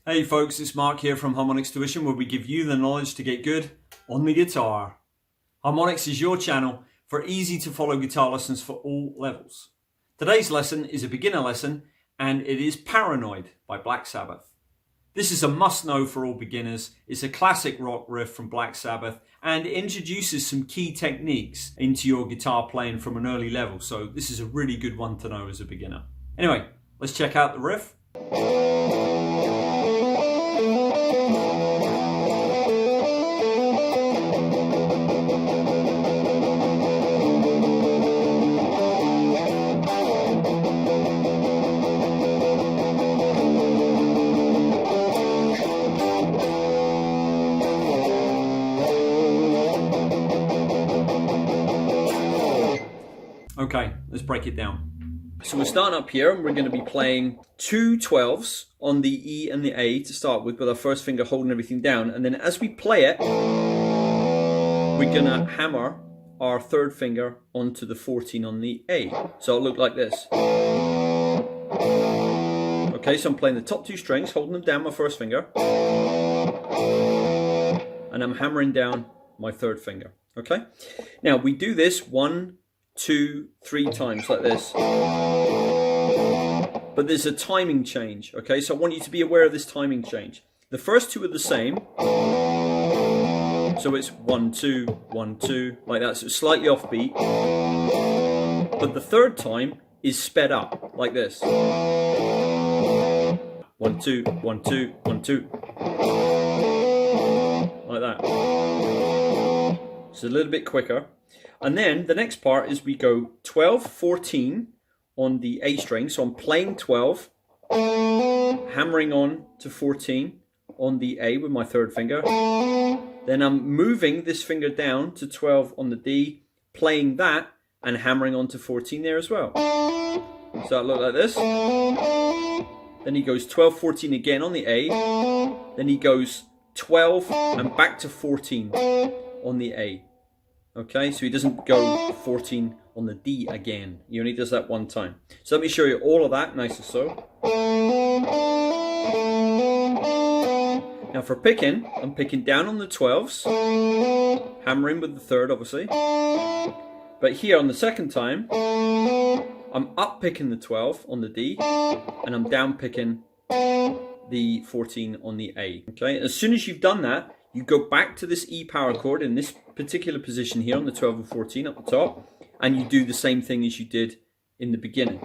Hey folks, it's Mark here from Harmonix Tuition, where we give you the knowledge to get good on the guitar. Harmonix is your channel for easy to follow guitar lessons for all levels. Today's lesson is a beginner lesson and it is Paranoid by Black Sabbath. This is a must-know for all beginners. It's a classic rock riff from Black Sabbath and it introduces some key techniques into your guitar playing from an early level. So this is a really good one to know as a beginner. Anyway, let's check out the riff. Okay, let's break it down. So we're starting up here and we're going to be playing two 12s on the E and the A to start with our first finger holding everything down. And then as we play it, we're going to hammer our third finger onto the 14 on the A. So it'll look like this. Okay, so I'm playing the top two strings, holding them down, my first finger. And I'm hammering down my third finger. Okay, now we do this 1, 2, 3 times like this, but there's a timing change. Okay, so I want you to be aware of this timing change. The first two are the same, so it's 1, 2, 1, 2 like that, so it's slightly offbeat, but the third time is sped up like this. 1, 2, 1, 2, 1, 2 like that. It's a little bit quicker. And then the next part is we go 12, 14 on the A string. So I'm playing 12, hammering on to 14 on the A with my third finger. Then I'm moving this finger down to 12 on the D, playing that and hammering on to 14 there as well. So that look like this. Then he goes 12, 14 again on the A. Then he goes 12 and back to 14 on the A. Okay, so he doesn't go 14 on the D again. He only does that one time. So let me show you all of that, nice and slow. Now for picking, I'm picking down on the 12s, hammering with the third obviously. But here on the second time, I'm up picking the 12 on the D, and I'm down picking the 14 on the A. Okay, as soon as you've done that, you go back to this E power chord in this particular position here on the 12 and 14 up the top, and you do the same thing as you did in the beginning.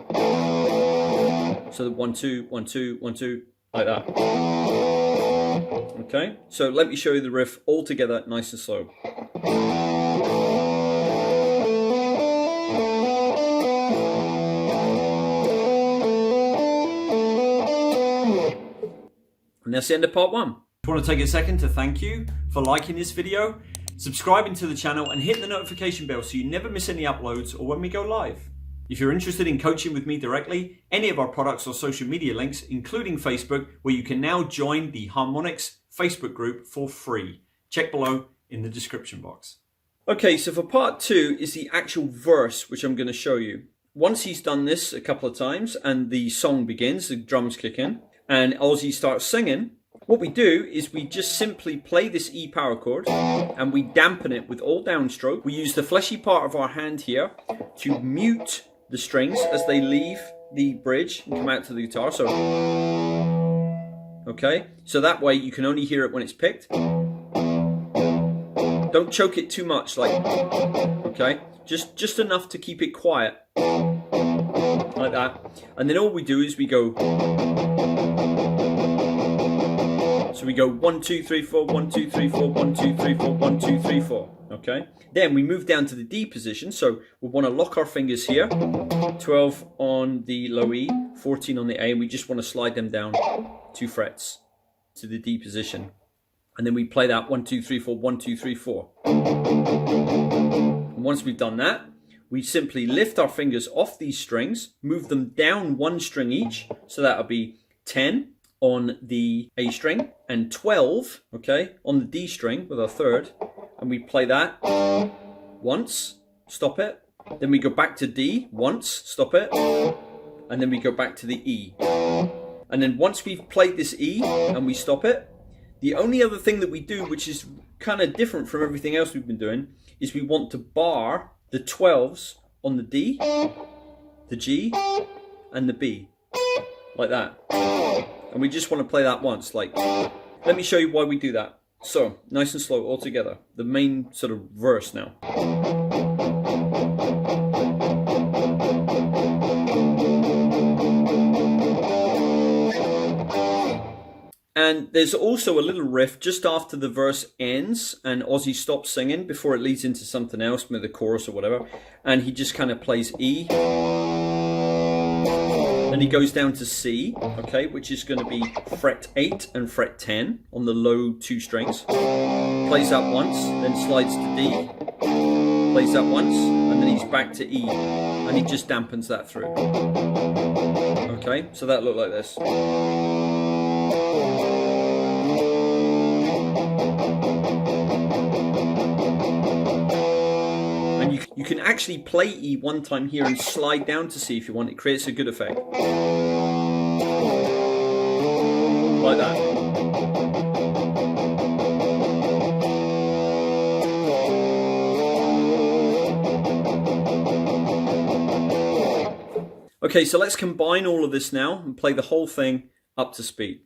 So the 1, 2, 1, 2, 1, 2, like that. Okay, so let me show you the riff all together, nice and slow. And that's the end of part 1. I want to take a second to thank you for liking this video, subscribing to the channel and hit the notification bell so you never miss any uploads or when we go live. If you're interested in coaching with me directly, any of our products or social media links, including Facebook, where you can now join the Harmonix Facebook group for free. Check below in the description box. Okay, so for part 2 is the actual verse which I'm going to show you. Once he's done this a couple of times and the song begins, the drums kick in, and Ozzy starts singing, what we do is we just simply play this E power chord and we dampen it with all downstroke. We use the fleshy part of our hand here to mute the strings as they leave the bridge and come out to the guitar. So, okay, so that way you can only hear it when it's picked. Don't choke it too much, like, okay, just enough to keep it quiet, like that. And then all we do is we go. So we go 1, 2, 3, 4, 1, 2, 3, 4, 1, 2, 3, 4, 1, 2, 3, 4. Okay. Then we move down to the D position. So we want to lock our fingers here. 12 on the low E, 14 on the A, and we just want to slide them down 2 frets to the D position. And then we play that 1, 2, 3, 4, 1, 2, 3, 4. And once we've done that, we simply lift our fingers off these strings, move them down 1 string each. So that'll be 10 on the A string and 12, okay, on the D string with our third, and we play that once, stop it, then we go back to D once, stop it, and then we go back to the E. And then once we've played this E and we stop it, the only other thing that we do, which is kind of different from everything else we've been doing, is we want to bar the 12s on the D, the G, and the B, like that. And we just want to play that once. Like, let me show you why we do that. So, nice and slow, all together. The main sort of verse now. And there's also a little riff just after the verse ends and Ozzy stops singing before it leads into something else, maybe the chorus or whatever. And he just kind of plays E. Then he goes down to C, okay, which is going to be fret 8 and fret 10 on the low 2 strings. Plays that once, then slides to D. Plays that once, and then he's back to E. And he just dampens that through. Okay, so that looked like this. And you can actually play E one time here and slide down to C if you want. It creates a good effect. Like that. Okay, so let's combine all of this now and play the whole thing up to speed.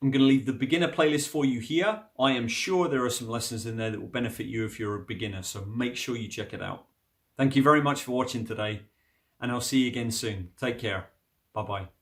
I'm going to leave the beginner playlist for you here. I am sure there are some lessons in there that will benefit you if you're a beginner, so make sure you check it out. Thank you very much for watching today, and I'll see you again soon. Take care. Bye-bye.